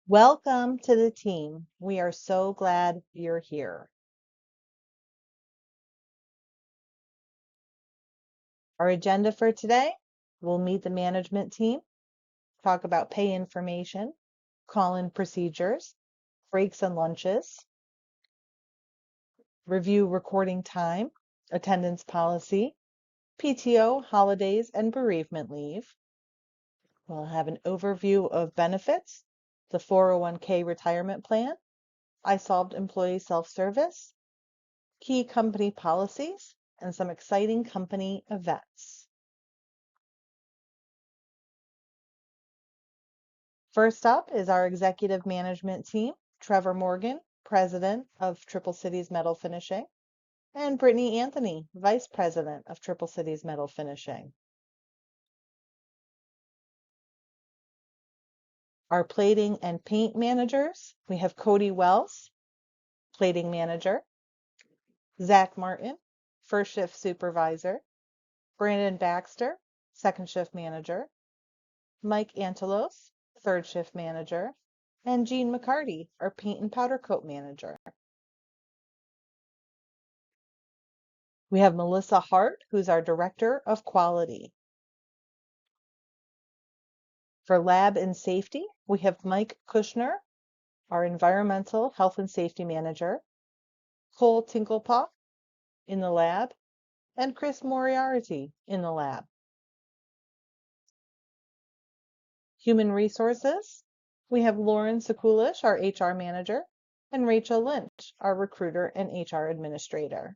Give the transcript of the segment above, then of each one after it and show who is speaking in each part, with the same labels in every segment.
Speaker 1: Welcome to the team. We are so glad you're here. Our agenda for today, we'll meet the management team, talk about pay information, call-in procedures, breaks and lunches, review recording time, attendance policy, PTO, holidays, and bereavement leave. We'll have an overview of benefits, the 401k retirement plan, iSolved employee self-service, key company policies, and some exciting company events. First up is our executive management team, Trevor Morgan, President of Triple Cities Metal Finishing, and Brittany Anthony, Vice President of Triple Cities Metal Finishing. Our plating and paint managers, we have Cody Wells, plating manager, Zach Martin, first shift supervisor, Brandon Baxter, second shift manager, Mike Antelos, third shift manager, and Jean McCarty, our paint and powder coat manager. We have Melissa Hart, who's our Director of Quality. For Lab and Safety, we have Mike Kushner, our Environmental Health and Safety Manager, Cole Tinklepaw in the lab, and Chris Moriarty in the lab. Human Resources, we have Lauren Sekulish, our HR Manager, and Rachel Lynch, our Recruiter and HR Administrator.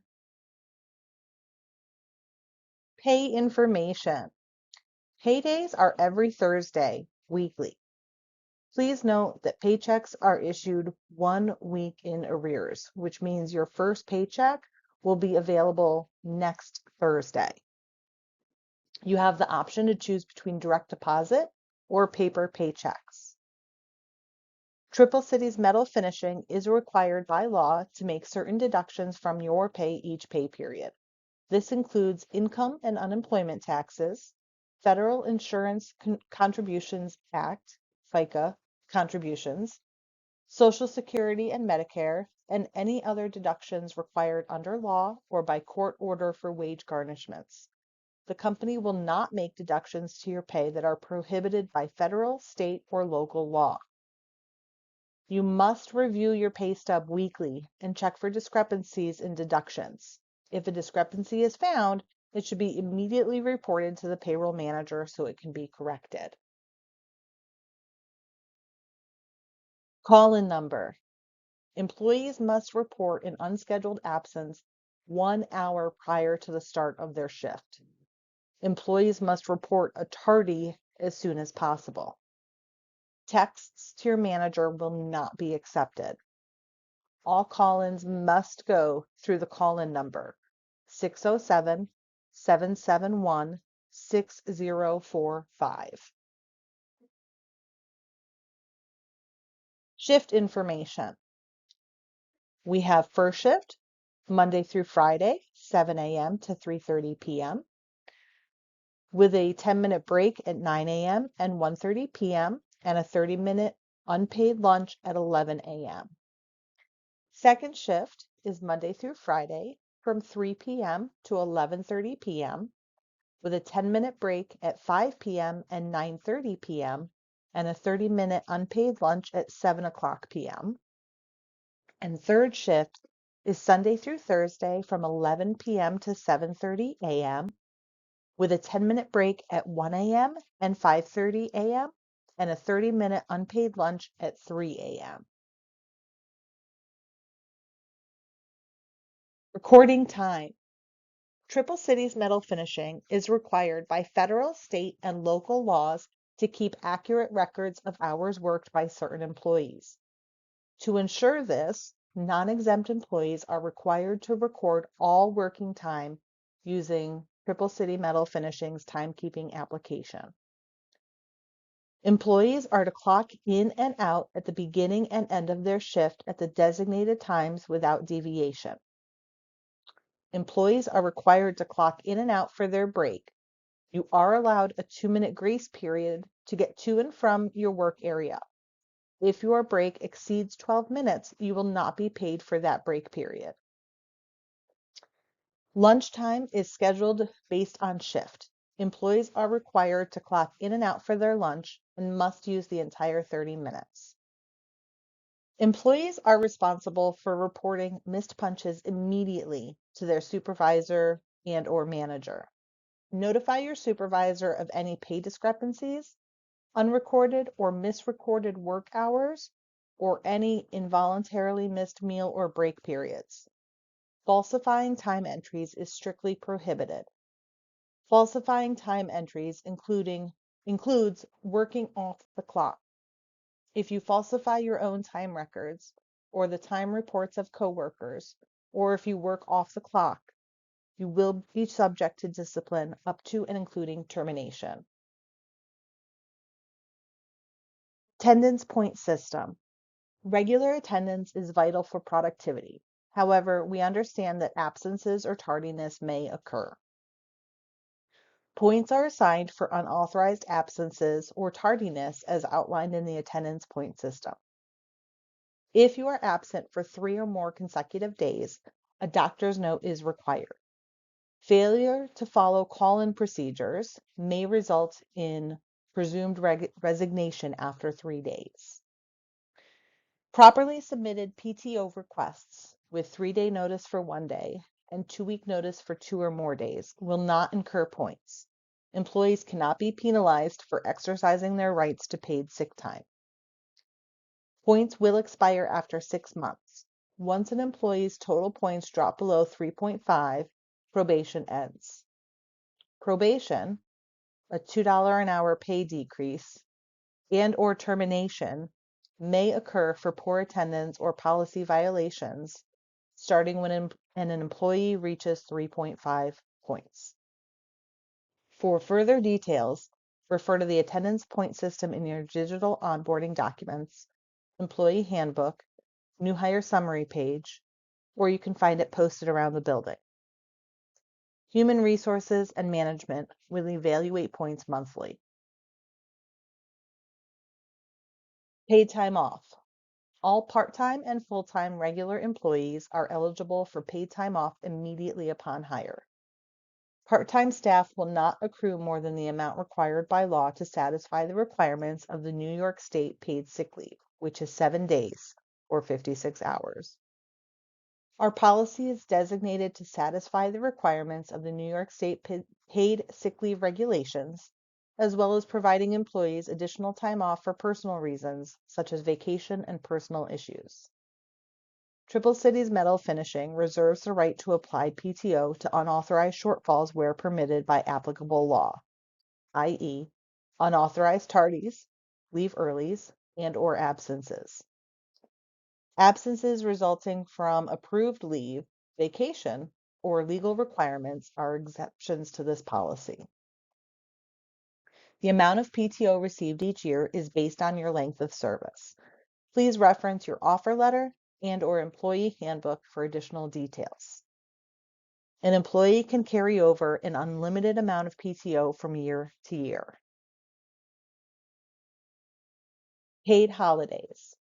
Speaker 1: Pay information. Paydays are every Thursday, weekly. Please note that paychecks are issued 1 week in arrears, which means your first paycheck will be available next Thursday. You have the option to choose between direct deposit or paper paychecks. Triple Cities Metal Finishing is required by law to make certain deductions from your pay each pay period. This includes income and unemployment taxes, Federal Insurance Contributions Act, FICA, contributions, Social Security and Medicare, and any other deductions required under law or by court order for wage garnishments. The company will not make deductions to your pay that are prohibited by federal, state, or local law. You must review your pay stub weekly and check for discrepancies in deductions. If a discrepancy is found, it should be immediately reported to the payroll manager so it can be corrected. Call-in number. Employees must report an unscheduled absence 1 hour prior to the start of their shift. Employees must report a tardy as soon as possible. Texts to your manager will not be accepted. All call-ins must go through the call-in number 607-771-6045. Shift information. We have first shift, Monday through Friday, 7 a.m. to 3:30 p.m., with a 10-minute break at 9 a.m. and 1:30 p.m., and a 30-minute unpaid lunch at 11 a.m. Second shift is Monday through Friday from 3 p.m. to 11:30 p.m., with a 10-minute break at 5 p.m. and 9:30 p.m., and a 30-minute unpaid lunch at 7 o'clock p.m. And third shift is Sunday through Thursday from 11 p.m. to 7:30 a.m., with a 10-minute break at 1 a.m. and 5:30 a.m., and a 30-minute unpaid lunch at 3 a.m. Recording time. Triple Cities Metal Finishing is required by federal, state, and local laws to keep accurate records of hours worked by certain employees. To ensure this, non-exempt employees are required to record all working time using Triple City Metal Finishing's timekeeping application. Employees are to clock in and out at the beginning and end of their shift at the designated times without deviation. Employees are required to clock in and out for their break. You are allowed a 2-minute grace period to get to and from your work area. If your break exceeds 12 minutes, you will not be paid for that break period. Lunchtime is scheduled based on shift. Employees are required to clock in and out for their lunch and must use the entire 30 minutes. Employees are responsible for reporting missed punches immediately to their supervisor and/or manager. Notify your supervisor of any pay discrepancies, unrecorded or misrecorded work hours, or any involuntarily missed meal or break periods. Falsifying time entries is strictly prohibited. Falsifying time entries includes working off the clock. If you falsify your own time records or the time reports of coworkers, or if you work off the clock, you will be subject to discipline up to and including termination. Attendance point system. Regular attendance is vital for productivity. However, we understand that absences or tardiness may occur. Points are assigned for unauthorized absences or tardiness as outlined in the attendance point system. If you are absent for 3 or more consecutive days, a doctor's note is required. Failure to follow call-in procedures may result in presumed resignation after 3 days. Properly submitted PTO requests with 3-day notice for 1 day and 2-week notice for 2 or more days will not incur points. Employees cannot be penalized for exercising their rights to paid sick time. Points will expire after 6 months. Once an employee's total points drop below 3.5, probation ends. Probation, a $2 an hour pay decrease, and/or termination may occur for poor attendance or policy violations starting when an employee reaches 3.5 points. For further details, refer to the attendance point system in your digital onboarding documents, employee handbook, new hire summary page, or you can find it posted around the building. Human Resources and Management will evaluate points monthly. Paid time off. All part-time and full-time regular employees are eligible for paid time off immediately upon hire. Part-time staff will not accrue more than the amount required by law to satisfy the requirements of the New York State paid sick leave, which is 7 days or 56 hours. Our policy is designated to satisfy the requirements of the New York State paid sick leave regulations, as well as providing employees additional time off for personal reasons, such as vacation and personal issues. Triple Cities Metal Finishing reserves the right to apply PTO to unauthorized shortfalls where permitted by applicable law, i.e., unauthorized tardies, leave earlies, and/or absences. Absences resulting from approved leave, vacation, or legal requirements are exceptions to this policy. The amount of PTO received each year is based on your length of service. Please reference your offer letter and/or employee handbook for additional details. An employee can carry over an unlimited amount of PTO from year to year. Paid holidays.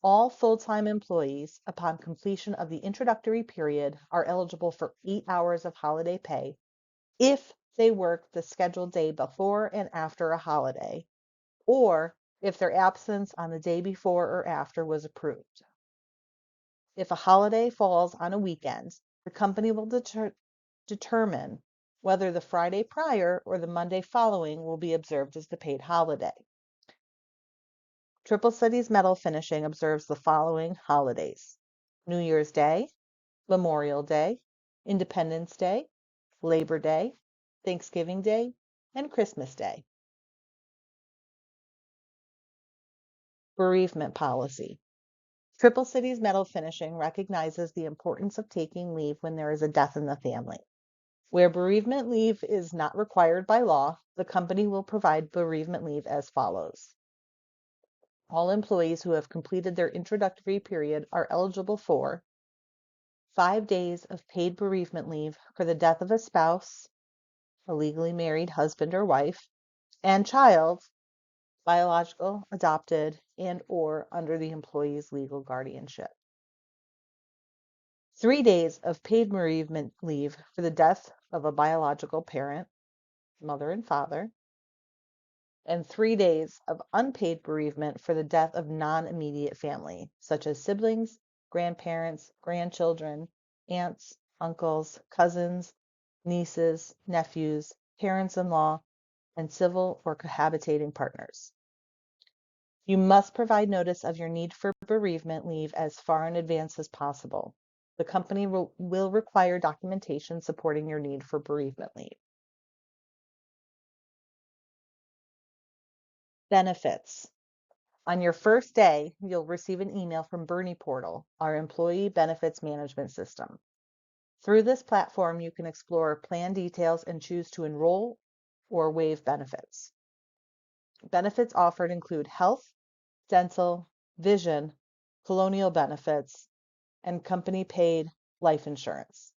Speaker 1: All full-time employees, upon completion of the introductory period, are eligible for 8 hours of holiday pay if they work the scheduled day before and after a holiday, or if their absence on the day before or after was approved. If a holiday falls on a weekend, the company will determine whether the Friday prior or the Monday following will be observed as the paid holiday. Triple Cities Metal Finishing observes the following holidays: New Year's Day, Memorial Day, Independence Day, Labor Day, Thanksgiving Day, and Christmas Day. Bereavement policy. Triple Cities Metal Finishing recognizes the importance of taking leave when there is a death in the family. Where bereavement leave is not required by law, the company will provide bereavement leave as follows. All employees who have completed their introductory period are eligible for 5 days of paid bereavement leave for the death of a spouse, a legally married husband or wife, and child, biological, adopted, and/or under the employee's legal guardianship. 3 days of paid bereavement leave for the death of a biological parent, mother and father, and 3 days of unpaid bereavement for the death of non-immediate family, such as siblings, grandparents, grandchildren, aunts, uncles, cousins, nieces, nephews, parents-in-law, and civil or cohabitating partners. You must provide notice of your need for bereavement leave as far in advance as possible. The company will require documentation supporting your need for bereavement leave. Benefits. On your first day, you'll receive an email from Bernie Portal, our employee benefits management system. Through this platform, you can explore plan details and choose to enroll or waive benefits. Benefits offered include health, dental, vision, colonial benefits, and company-paid life insurance.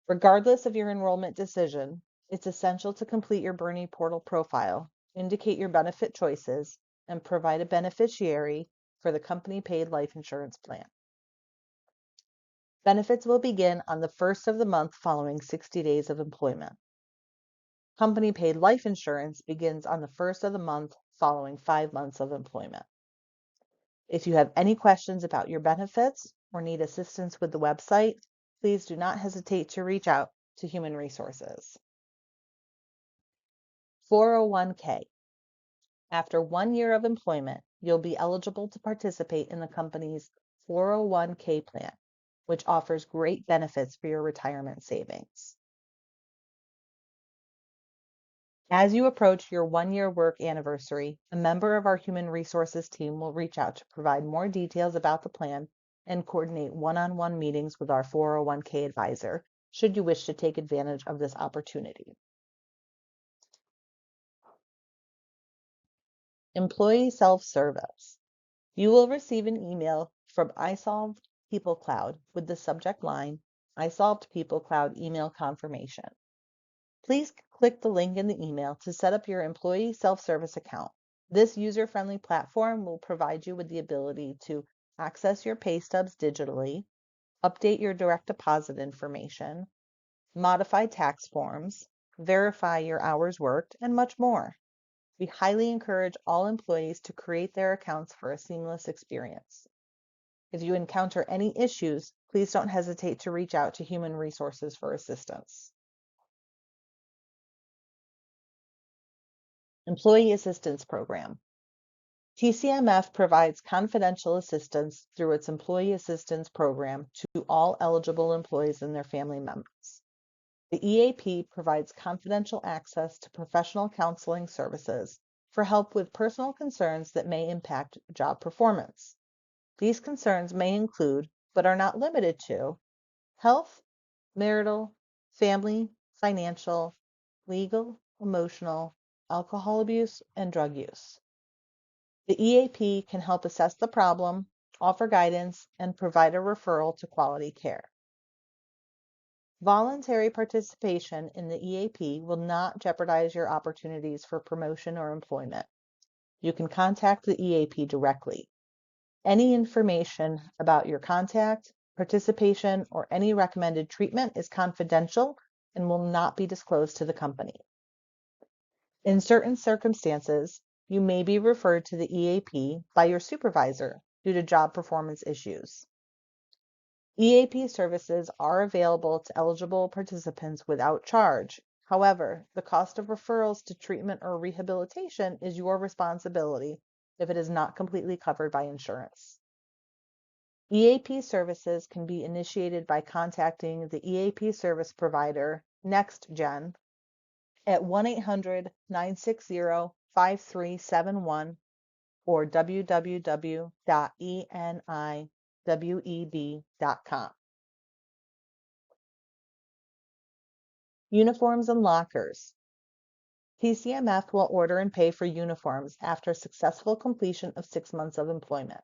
Speaker 1: Regardless of your enrollment decision, it's essential to complete your Bernie Portal profile, indicate your benefit choices, and provide a beneficiary for the company-paid life insurance plan. Benefits will begin on the first of the month following 60 days of employment. Company-paid life insurance begins on the first of the month following 5 months of employment. If you have any questions about your benefits or need assistance with the website, please do not hesitate to reach out to Human Resources. 401k. After 1 year of employment, you'll be eligible to participate in the company's 401k plan, which offers great benefits for your retirement savings. As you approach your 1-year work anniversary, a member of our Human Resources team will reach out to provide more details about the plan and coordinate one-on-one meetings with our 401k advisor, should you wish to take advantage of this opportunity. Employee self-service. You will receive an email from iSolved People Cloud with the subject line, iSolved People Cloud email confirmation. Please click the link in the email to set up your employee self-service account. This user-friendly platform will provide you with the ability to access your pay stubs digitally, update your direct deposit information, modify tax forms, verify your hours worked, and much more. We highly encourage all employees to create their accounts for a seamless experience. If you encounter any issues, please don't hesitate to reach out to Human Resources for assistance. Employee Assistance Program. TCMF provides confidential assistance through its Employee Assistance Program to all eligible employees and their family members. The EAP provides confidential access to professional counseling services for help with personal concerns that may impact job performance. These concerns may include, but are not limited to, health, marital, family, financial, legal, emotional, alcohol abuse, and drug use. The EAP can help assess the problem, offer guidance, and provide a referral to quality care. Voluntary participation in the EAP will not jeopardize your opportunities for promotion or employment. You can contact the EAP directly. Any information about your contact, participation, or any recommended treatment is confidential and will not be disclosed to the company. In certain circumstances, you may be referred to the EAP by your supervisor due to job performance issues. EAP services are available to eligible participants without charge. However, the cost of referrals to treatment or rehabilitation is your responsibility if it is not completely covered by insurance. EAP services can be initiated by contacting the EAP service provider, NextGen, at 1-800-960-5371 or www.eniweb.com. Uniforms and lockers. TCMF will order and pay for uniforms after successful completion of 6 months of employment.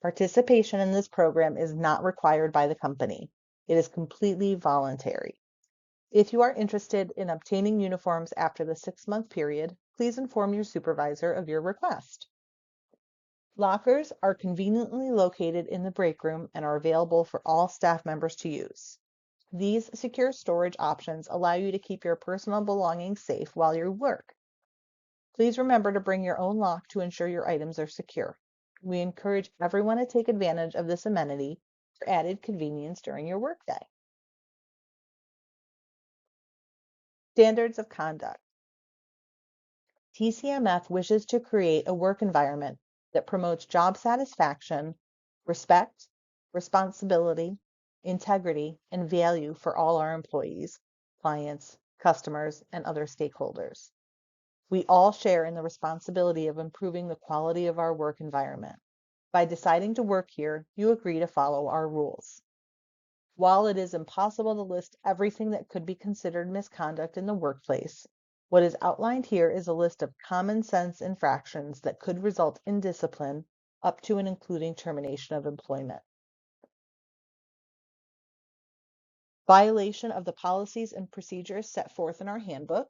Speaker 1: Participation in this program is not required by the company. It is completely voluntary. If you are interested in obtaining uniforms after the 6-month period, please inform your supervisor of your request. Lockers are conveniently located in the break room and are available for all staff members to use. These secure storage options allow you to keep your personal belongings safe while you work. Please remember to bring your own lock to ensure your items are secure. We encourage everyone to take advantage of this amenity for added convenience during your workday. Standards of conduct. TCMF wishes to create a work environment that promotes job satisfaction, respect, responsibility, integrity, and value for all our employees, clients, customers, and other stakeholders. We all share in the responsibility of improving the quality of our work environment. By deciding to work here, you agree to follow our rules. While it is impossible to list everything that could be considered misconduct in the workplace, what is outlined here is a list of common sense infractions that could result in discipline up to and including termination of employment. Violation of the policies and procedures set forth in our handbook.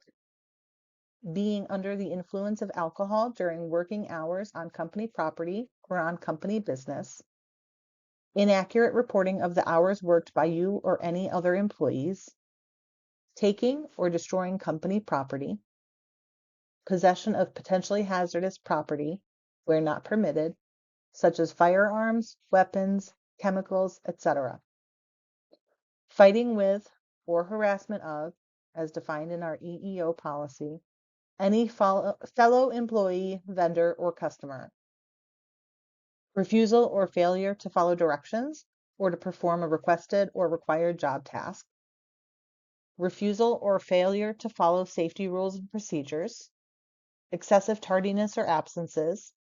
Speaker 1: Being under the influence of alcohol during working hours on company property or on company business. Inaccurate reporting of the hours worked by you or any other employees. Taking or destroying company property. Possession of potentially hazardous property where not permitted, such as firearms, weapons, chemicals, etc. Fighting with or harassment of, as defined in our EEO policy, any fellow employee, vendor, or customer. Refusal or failure to follow directions or to perform a requested or required job task. Refusal or failure to follow safety rules and procedures. Excessive tardiness or absences.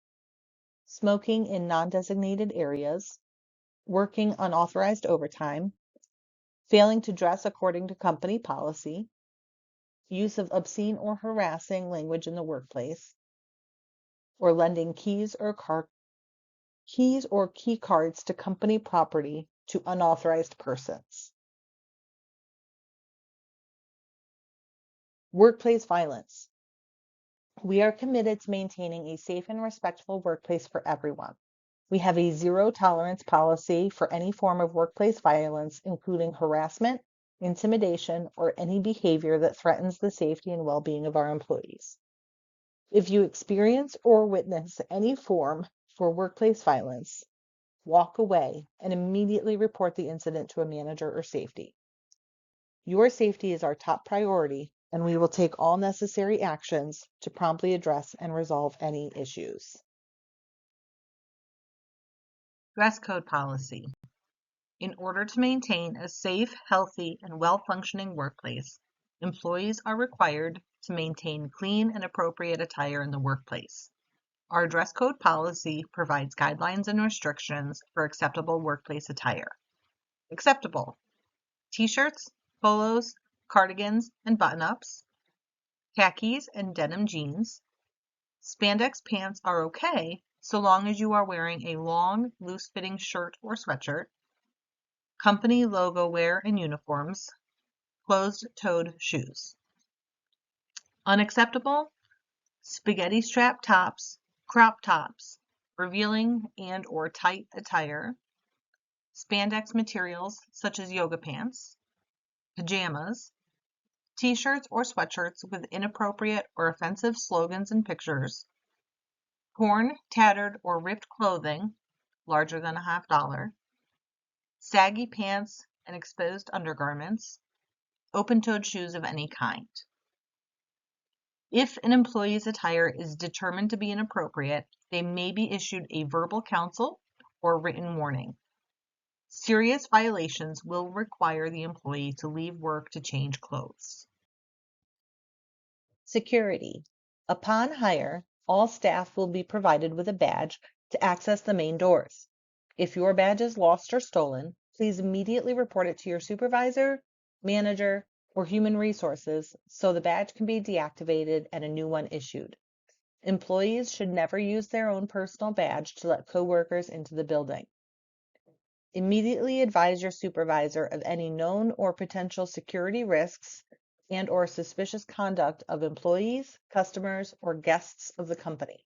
Speaker 1: Smoking in non-designated areas. Working unauthorized overtime. Failing to dress according to company policy. Use of obscene or harassing language in the workplace. Or lending keys or key cards to company property to unauthorized persons. Workplace violence. We are committed to maintaining a safe and respectful workplace for everyone. We have a zero tolerance policy for any form of workplace violence, including harassment, intimidation, or any behavior that threatens the safety and well-being of our employees. If you experience or witness any form for workplace violence, walk away and immediately report the incident to a manager or safety. Your safety is our top priority, and we will take all necessary actions to promptly address and resolve any issues. Dress code policy. In order to maintain a safe, healthy, and well-functioning workplace, employees are required to maintain clean and appropriate attire in the workplace. Our dress code policy provides guidelines and restrictions for acceptable workplace attire. Acceptable: t-shirts, polos, cardigans, and button-ups, khakis and denim jeans. Spandex pants are okay so long as you are wearing a long, loose-fitting shirt or sweatshirt. Company logo wear and uniforms. Closed-toed shoes. Unacceptable: spaghetti strap tops, crop tops, revealing and or tight attire, spandex materials such as yoga pants, pajamas, t-shirts or sweatshirts with inappropriate or offensive slogans and pictures, torn, tattered, or ripped clothing larger than $50, saggy pants and exposed undergarments, open-toed shoes of any kind. If an employee's attire is determined to be inappropriate, they may be issued a verbal counsel or written warning. Serious violations will require the employee to leave work to change clothes. Security. Upon hire, all staff will be provided with a badge to access the main doors. If your badge is lost or stolen, please immediately report it to your supervisor, manager, or human resources so the badge can be deactivated and a new one issued. Employees should never use their own personal badge to let coworkers into the building. Immediately advise your supervisor of any known or potential security risks and/or suspicious conduct of employees, customers, or guests of the company.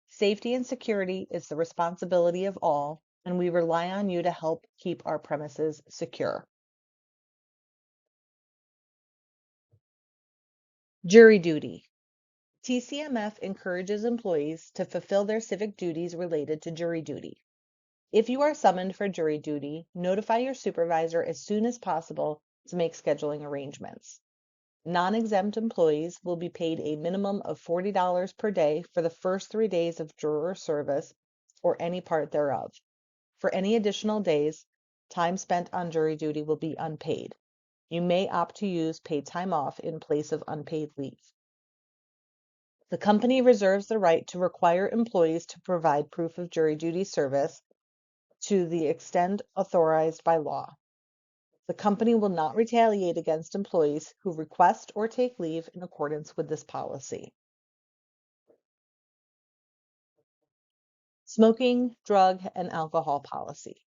Speaker 1: Safety and security is the responsibility of all, and we rely on you to help keep our premises secure. Jury duty. TCMF encourages employees to fulfill their civic duties related to jury duty. If you are summoned for jury duty, notify your supervisor as soon as possible to make scheduling arrangements. Non-exempt employees will be paid a minimum of $40 per day for the first 3 days of juror service or any part thereof. For any additional days, time spent on jury duty will be unpaid. You may opt to use paid time off in place of unpaid leave. The company reserves the right to require employees to provide proof of jury duty service to the extent authorized by law. The company will not retaliate against employees who request or take leave in accordance with this policy. Smoking, drug, and alcohol policy.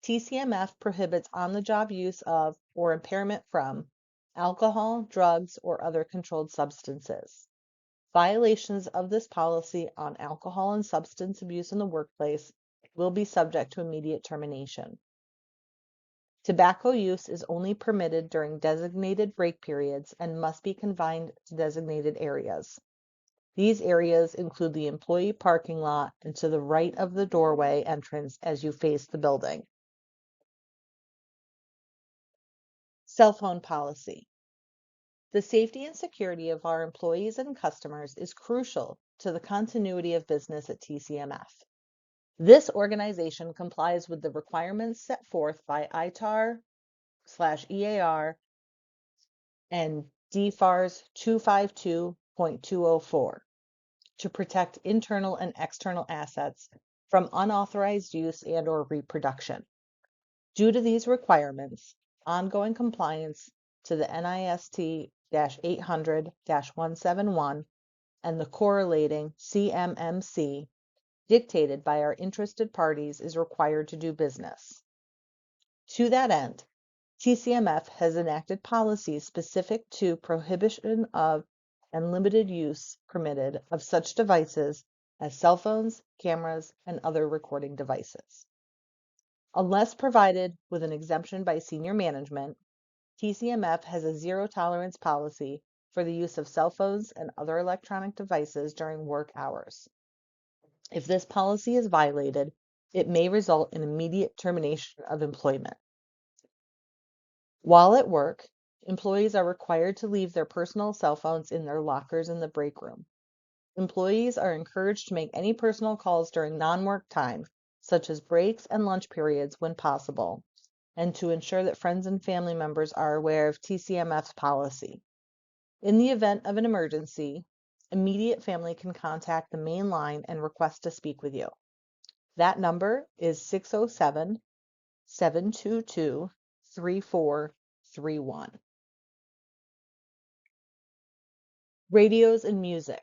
Speaker 1: TCMF prohibits on-the-job use of or impairment from alcohol, drugs, or other controlled substances. Violations of this policy on alcohol and substance abuse in the workplace will be subject to immediate termination. Tobacco use is only permitted during designated break periods and must be confined to designated areas. These areas include the employee parking lot and to the right of the doorway entrance as you face the building. Cell phone policy. The safety and security of our employees and customers is crucial to the continuity of business at TCMF. This organization complies with the requirements set forth by ITAR/EAR and DFARS 252.204 to protect internal and external assets from unauthorized use and/or reproduction. Due to these requirements, ongoing compliance to the NIST 800-171 and the correlating CMMC dictated by our interested parties is required to do business. To that end, TCMF has enacted policies specific to prohibition of and limited use permitted of such devices as cell phones, cameras, and other recording devices. Unless provided with an exemption by senior management, TCMF has a zero tolerance policy for the use of cell phones and other electronic devices during work hours. If this policy is violated, it may result in immediate termination of employment. While at work, employees are required to leave their personal cell phones in their lockers in the break room. Employees are encouraged to make any personal calls during non-work time, such as breaks and lunch periods when possible, and to ensure that friends and family members are aware of TCMF's policy. In the event of an emergency, immediate family can contact the main line and request to speak with you. That number is 607-722-3431. Radios and music.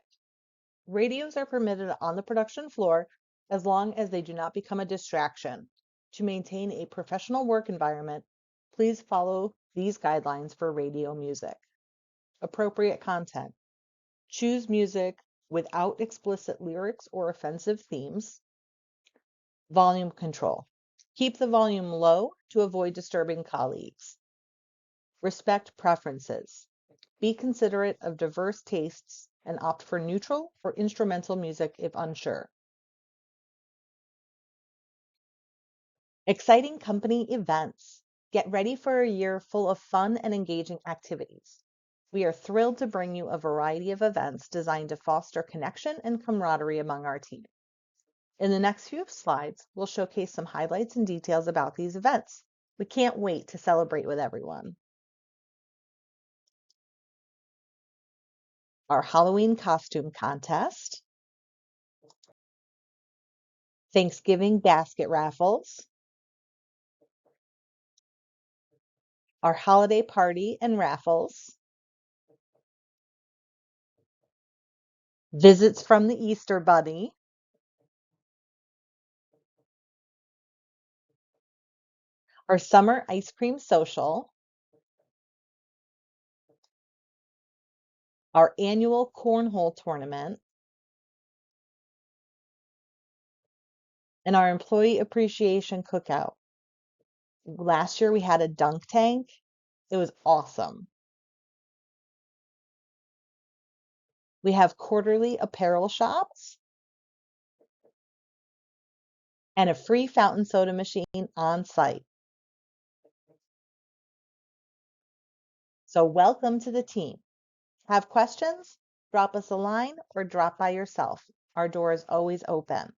Speaker 1: Radios are permitted on the production floor as long as they do not become a distraction. To maintain a professional work environment, please follow these guidelines for radio music. Appropriate content. Choose music without explicit lyrics or offensive themes. Volume control. Keep the volume low to avoid disturbing colleagues. Respect preferences. Be considerate of diverse tastes and opt for neutral or instrumental music if unsure. Exciting company events. Get ready for a year full of fun and engaging activities. We are thrilled to bring you a variety of events designed to foster connection and camaraderie among our team. In the next few slides, we'll showcase some highlights and details about these events. We can't wait to celebrate with everyone. Our Halloween costume contest, Thanksgiving basket raffles, our holiday party and raffles, visits from the Easter Bunny, our summer ice cream social, our annual cornhole tournament, and our employee appreciation cookout. Last year we had a dunk tank. It was awesome. We have quarterly apparel shops and a free fountain soda machine on site. So welcome to the team. Have questions? Drop us a line or drop by yourself. Our door is always open.